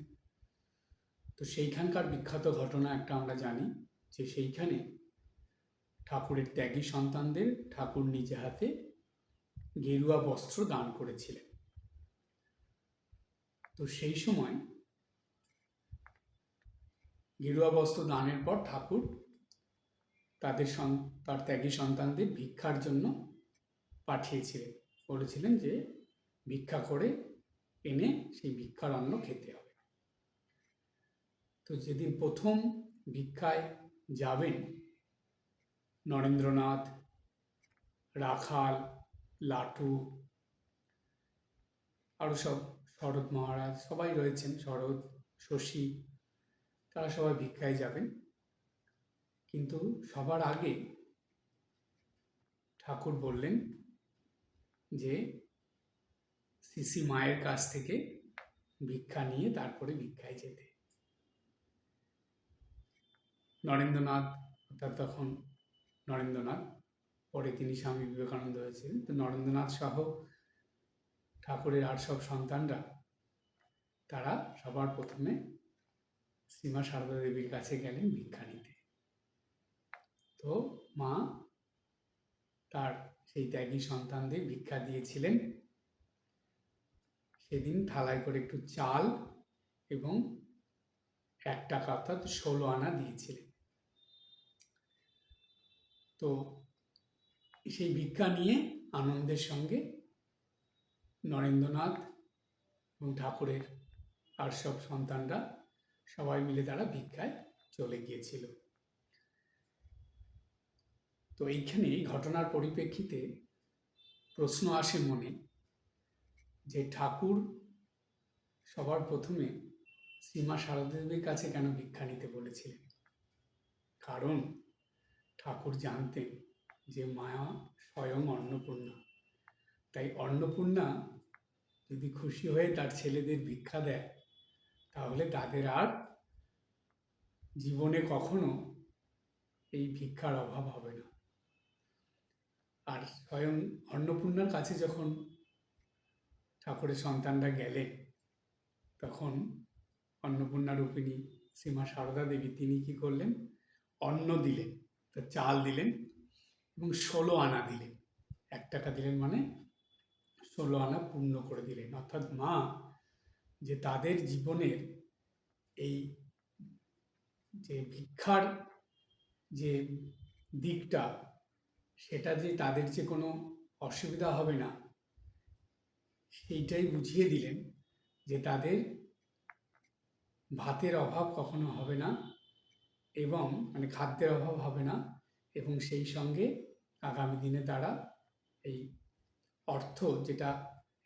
তো সেইখানকার বিখ্যাত ঘটনা একটা আমরা জানি, যে সেইখানে ঠাকুরের ত্যাগী সন্তানদের ঠাকুর নিজে হাতে গেরুয়া বস্ত্র দান করেছিলেন। তো সেই সময় গেরুয়া বস্ত্র দানের পর ঠাকুর তার ত্যাগী সন্তানদের ভিক্ষার জন্য পাঠিয়েছিলেন, বলেছিলেন যে ভিক্ষা করে এনে সেই ভিক্ষার অন্ন খেতে হবে। তো যেদিন প্রথম ভিক্ষায় যাবেন, নরেন্দ্রনাথ, রাখাল, লাটু, আরও সব, শরৎ মহারাজ, সবাই রয়েছেন, শরৎ, শশী, তারা সবাই ভিক্ষায় যাবেন। কিন্তু সবার আগে ঠাকুর বললেন যে শ্রী মায়ের কাছ থেকে ভিক্ষা নিয়ে তারপরে ভিক্ষায় যেতে। নরেন্দ্রনাথ, অর্থাৎ তখন নরেন্দ্রনাথ, পরে তিনি স্বামী বিবেকানন্দ হয়েছিলেন, তো নরেন্দ্রনাথ সহ ঠাকুরের আর সব সন্তানরা, তারা সবার প্রথমে শ্রীমা সারদা দেবীর কাছে গেলেন ভিক্ষা নিতে। তো মা তার সেই ত্যাগী সন্তানদের ভিক্ষা দিয়েছিলেন। সেদিন থালায় করে একটু চাল এবং 1 টাকা, অর্থাৎ 16 আনা দিয়েছিলেন। তো সেই ভিক্ষা নিয়ে আনন্দের সঙ্গে নরেন্দ্রনাথ এবং ঠাকুরের আর সব সন্তানরা সবাই মিলে তারা ভিক্ষায় চলে গিয়েছিল। তো এইখানে এই ঘটনার পরিপ্রেক্ষিতে প্রশ্ন আসে মনে যে ঠাকুর সবার প্রথমে শ্রীমা সারদা দেবীর কাছে কেন ভিক্ষা নিতে বলেছিলেন। কারণ ঠাকুর জানতেন যে মায়া স্বয়ং অন্নপূর্ণা, তাই অন্নপূর্ণা যদি খুশি হয়ে তার ছেলেদের ভিক্ষা দেয় তাহলে তাদের আর জীবনে কখনো এই ভিক্ষার অভাব হবে না। আর স্বয়ং অন্নপূর্ণার কাছে যখন ঠাকুরের সন্তানরা গেলেন তখন অন্নপূর্ণা রূপিণী শ্রীমা সারদা দেবী তিনি কি করলেন, অন্ন দিলেন, চাল দিলেন এবং 16 আনা দিলেন। 1 টাকা দিলেন মানে 16 আনা পূর্ণ করে দিলেন। অর্থাৎ মা যে তাদের জীবনের এই যে ভিক্ষার যে দিকটা, সেটা যে তাদের যে কোনো অসুবিধা হবে না সেইটাই বুঝিয়ে দিলেন, যে তাদের ভাতের অভাব কখনো হবে না এবং মানে খাদ্যের অভাব হবে না, এবং সেই সঙ্গে আগামী দিনে তারা এই অর্থ যেটা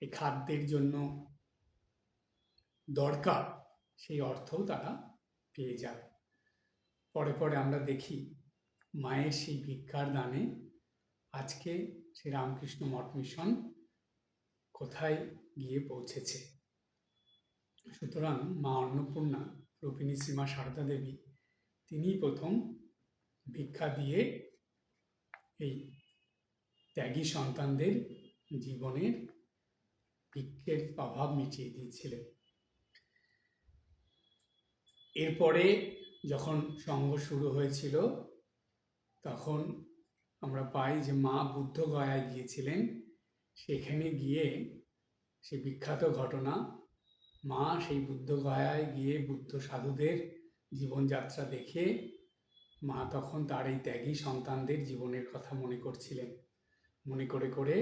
এই খাদ্যের জন্য দরকার সেই অর্থও তারা পেয়ে যাবে। পরে পরে আমরা দেখি মায়ের সেই ভিক্ষার দানে আজকে শ্রী রামকৃষ্ণ মঠ মিশন কোথায় গিয়ে পৌঁছেছে। সুতরাং মা অন্নপূর্ণা রূপিণী শ্রীমা সারদা দেবী তিনি প্রথম ভিক্ষা দিয়ে এই ত্যাগী সন্তানদের জীবনের ভিক্ষের অভাব মিটিয়ে দিয়েছিলেন। এরপরে যখন সঙ্ঘ শুরু হয়েছিল তখন আমরা পাই যে মা বুদ্ধগয়ায় গিয়েছিলেন। সেখানে গিয়ে সে বিখ্যাত ঘটনা, মা সেই বুদ্ধগয়ায় গিয়ে বুদ্ধ সাধুদের জীবনযাত্রা দেখে মা তখন তার এই ত্যাগী সন্তানদের জীবনের কথা মনে করছিলেন। মনে করে করে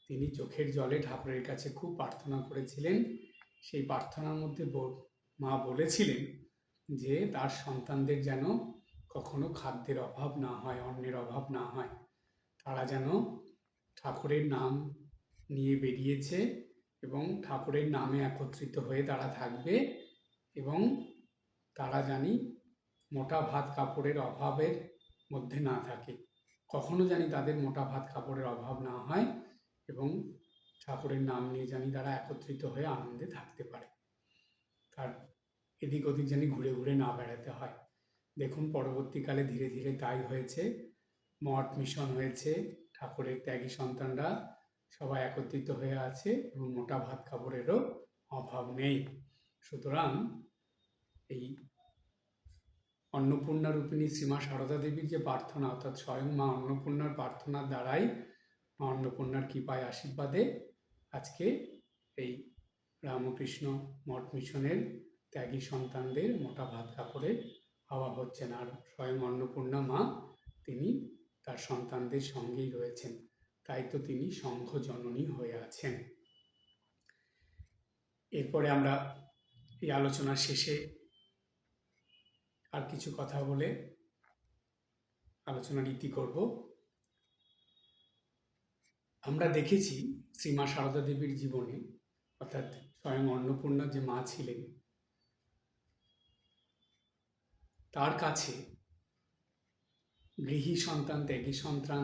তিনি চোখের জলে ঠাকুরের কাছে খুব প্রার্থনা করেছিলেন। সেই প্রার্থনার মধ্যে মা বলেছিলেন যে তার সন্তানদের যেন কখনো খাদ্যের অভাব না হয়, অন্নের অভাব না হয়, তারা যেন ঠাকুরের নাম নিয়ে বেরিয়েছে এবং ঠাকুরের নামে একত্রিত হয়ে তারা থাকবে, এবং তারা জানি মোটা ভাত কাপড়ের অভাবের মধ্যে না থাকে, কখনো জানি তাদের মোটা ভাত কাপড়ের অভাব না হয়, এবং ঠাকুরের নাম নিয়ে জানি তারা একত্রিত হয়ে আনন্দে থাকতে পারে, তার এদিক ওদিক জানি ঘুরে ঘুরে না বেড়াতে হয়। দেখুন পরবর্তীকালে ধীরে ধীরে তাই হয়েছে, মঠ মিশন হয়েছে, ঠাকুরের ত্যাগী সন্তানরা সবাই একত্রিত হয়ে আছে এবং মোটা ভাত কাপড়েরও অভাব নেই। সুতরাং এই অন্নপূর্ণা রূপিণী শ্রীমা সারদা দেবীর যে প্রার্থনা, অর্থাৎ স্বয়ং মা অন্নপূর্ণার প্রার্থনার দ্বারাই মা অন্নপূর্ণার কৃপায় আশীর্বাদে আজকে এই রামকৃষ্ণ মঠ মিশনের ত্যাগী সন্তানদের মোটা ভাত কাপড়ের অভাব হচ্ছে না। আর স্বয়ং অন্নপূর্ণা মা তিনি তার সন্তানদের সঙ্গেই রয়েছেন, তাই তো তিনি সংঘ জননী হয়ে আছেন। এরপরে আমরা এই আলোচনার শেষে আর কিছু কথা বলে আলোচনার ইতি করব। আমরা দেখেছি শ্রীমা সারদা দেবীর জীবনে, অর্থাৎ স্বয়ং অন্নপূর্ণা যে মা ছিলেন, তার কাছে গৃহী সন্তান ত্যাগী সন্তান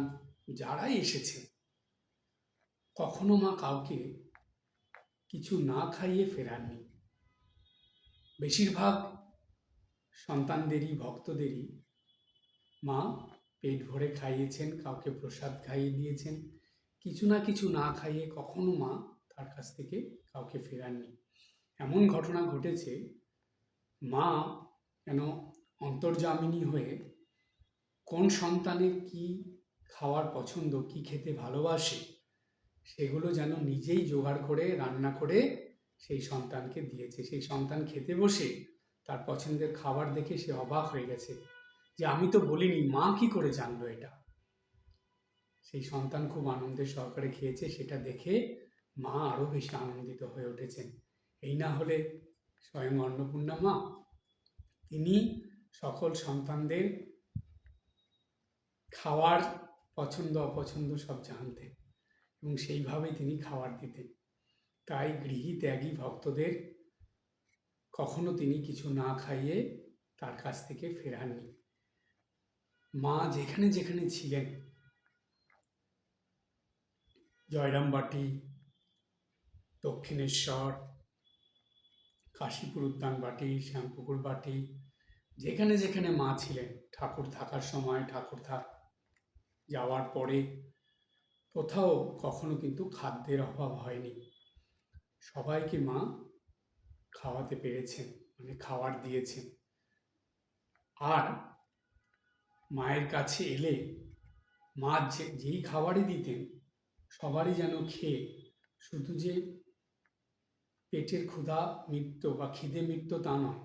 যারাই এসেছে কখনো মা কাউকে কিছু না খাইয়ে ফেরাননি। বেশিরভাগ সন্তানদেরই ভক্তদেরই মা পেট ভরে খাইয়েছেন, কাউকে প্রসাদ খাইয়ে দিয়েছেন, কিছু না কিছু না খাইয়ে কখনো মা তার কাছ থেকে কাউকে ফেরাননি। এমন ঘটনা ঘটেছে মা যেন অন্তর্যামিনী হয়ে কোন সন্তানের কি খাওয়ার পছন্দ, কি খেতে ভালোবাসে, সেগুলো যেন নিজেই জোগাড় করে রান্না করে সেই সন্তানকে দিয়েছে। সেই সন্তান খেতে বসে তার পছন্দের খাবার দেখে সে অবাক হয়ে গেছে যে আমি তো বলিনি, মা কি করে জানলো এটা। সেই সন্তান খুব আনন্দের সহকারে খেয়েছে, সেটা দেখে মা আরও বেশি আনন্দিত হয়ে উঠেছেন। এই না হলে স্বয়ং অন্নপূর্ণা মা তিনি সকল সন্তানদের খাওয়ার পছন্দ অপছন্দ সব জানতেন এবং সেইভাবেই তিনি খাবার দিতেন। তাই গৃহী ত্যাগী ভক্তদের কখনো তিনি কিছু না খাইয়ে তার কাছ থেকে ফেরাননি। মা যেখানে যেখানে ছিলেন, জয়রামবাটি, দক্ষিণেশ্বর, কাশীপুর উদ্যানবাটি, শ্যামপুকুর বাটি, যেখানে যেখানে মা ছিলেন, ঠাকুর থাকার সময়, ঠাকুর যাওয়ার পরে কোথাও কখনো কিন্তু খাদ্যের অভাব হয়নি। সবাইকে মা খাওয়াতে পেরেছেন, মানে খাবার দিয়েছেন। আর মায়ের কাছে এলে মা যেই খাবারই দিতেন সবারই যেন খেয়ে শুধু যে পেটের ক্ষুধা মিটত বা খিদে মিটত তা নয়,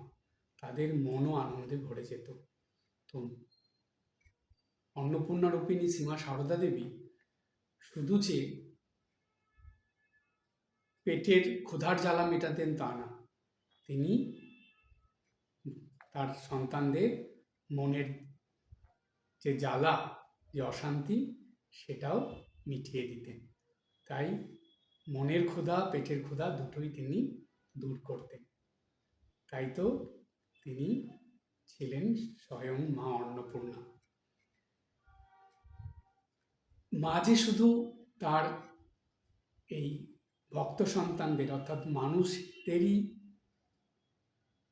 তাদের মনও আনন্দে ভরে যেত। তো অন্নপূর্ণা রূপিণী শ্রীমা সারদা দেবী শুধু যে পেটের ক্ষুধার জ্বালা মেটাতেন তা না, তিনি তার সন্তানদের মনের যে জ্বালা, যে অশান্তি, সেটাও মিটিয়ে দিতেন। তাই মনের ক্ষুধা, পেটের ক্ষুধা দুটোই তিনি দূর করতেন। তাই তো তিনি ছিলেন স্বয়ং মা অন্নপূর্ণা। মা যে শুধু তার এই ভক্ত সন্তানদের অর্থাৎ মানুষদেরই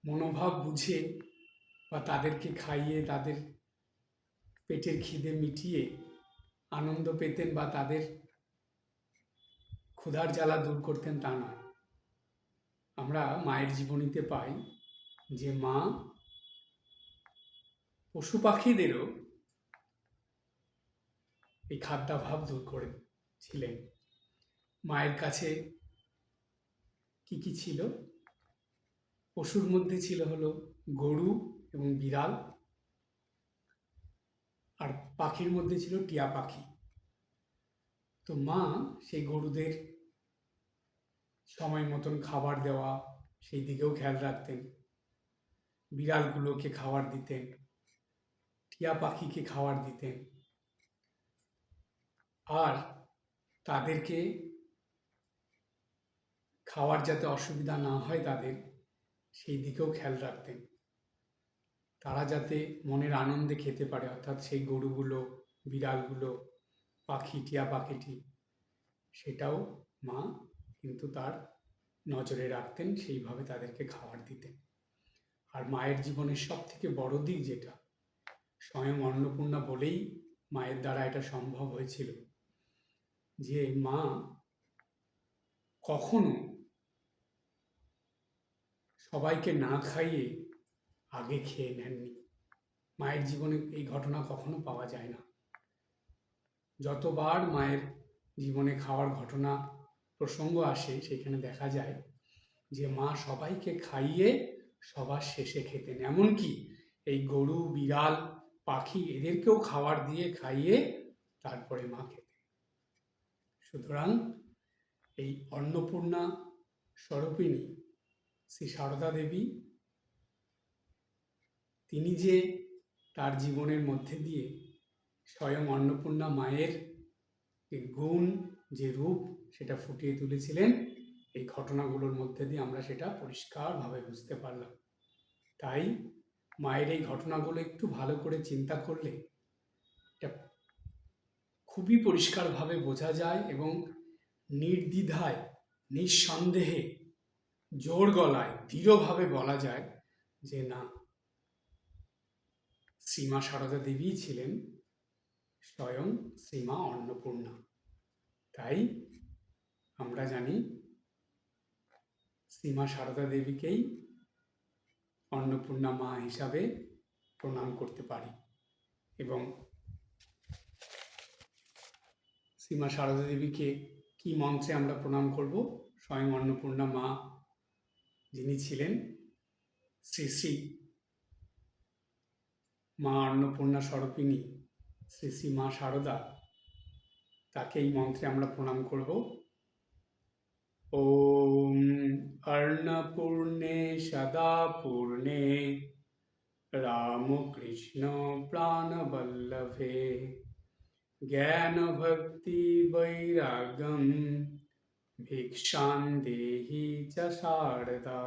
মনোভাব বুঝে বা তাদেরকে খাইয়ে তাদের পেটের খিদে মিটিয়ে আনন্দ পেতেন বা তাদের ক্ষুধার জ্বালা দূর করতেন তা নয়। আমরা মায়ের জীবনীতে পাই যে মা পশু পাখিদেরও এই খাদ্যাভাব দূর করেছিলেন। মায়ের কাছে কি কি ছিল? পশুর মধ্যে ছিল হলো গরু এবং বিড়াল, আর পাখির মধ্যে ছিল টিয়া পাখি। তো মা সেই গরুদের সময় মতন খাবার দেওয়া, সেই দিকেও খেয়াল রাখতেন। বিড়ালগুলোকে খাবার দিতেন, টিয়া পাখিকে খাবার দিতেন, আর তাদেরকে খাওয়ার যাতে অসুবিধা না হয় তাদের, সেই দিকেও খেয়াল রাখতেন। তারা যাতে মনের আনন্দে খেতে পারে, অর্থাৎ সেই গরুগুলো, বিড়ালগুলো, পাখি, টিয়া পাখিটি, সেটাও মা কিন্তু তার নজরে রাখতেন, সেইভাবে তাদেরকে খাবার দিতেন। আর মায়ের জীবনের সব থেকে বড় দিক যেটা, স্বয়ং অন্নপূর্ণা বলেই মায়ের দ্বারা এটা সম্ভব হয়েছিল, যে মা কখনো সবাইকে না খাইয়ে আগে খেয়ে নেননি। মায়ের জীবনে এই ঘটনা কখনো পাওয়া যায় না। যতবার মায়ের জীবনে খাওয়ার ঘটনা প্রসঙ্গ আসে, সেখানে দেখা যায় যে মা সবাইকে খাইয়ে সবার শেষে খেতেন। এমনকি এই গরু, বিড়াল, পাখি এদেরকেও খাবার দিয়ে খাইয়ে তারপরে মা খেতেন। সুতরাং এই অন্নপূর্ণা স্বরূপিণী শ্রী সারদা দেবী, তিনি যে তার জীবনের মধ্যে দিয়ে স্বয়ং অন্নপূর্ণা মায়ের যে গুণ, যে রূপ, সেটা ফুটিয়ে তুলেছিলেন, এই ঘটনাগুলোর মধ্যে দিয়ে আমরা সেটা পরিষ্কারভাবে বুঝতে পারলাম। তাই মায়ের এই ঘটনাগুলো একটু ভালো করে চিন্তা করলে এটা খুবই পরিষ্কারভাবে বোঝা যায় এবং নির্দ্বিধায়, নিঃসন্দেহে, জোর গলায়, দৃঢ়ভাবে বলা যায় যে না, শ্রীমা সারদা দেবী ছিলেন স্বয়ং শ্রীমা অন্নপূর্ণা। তাই আমরা জানি শ্রীমা সারদা দেবীকেই অন্নপূর্ণা মা হিসাবে প্রণাম করতে পারি। এবং শ্রীমা সারদা দেবীকে কি মন্ত্রে আমরা প্রণাম করব? স্বয়ং অন্নপূর্ণা মা যিনি ছিলেন, শ্রী শ্রী মা অন্নপূর্ণা স্বরূপিণী শ্রী শ্রী মা সারদা, তাকে এই মন্ত্রে আমরা প্রণাম করব। ওম অন্নপূর্ণে সদা পূর্ণে রামকৃষ্ণ প্রাণবল্লভে ज्ञानभक्तिवैराग्यं भिक्षां देहि च शारदा।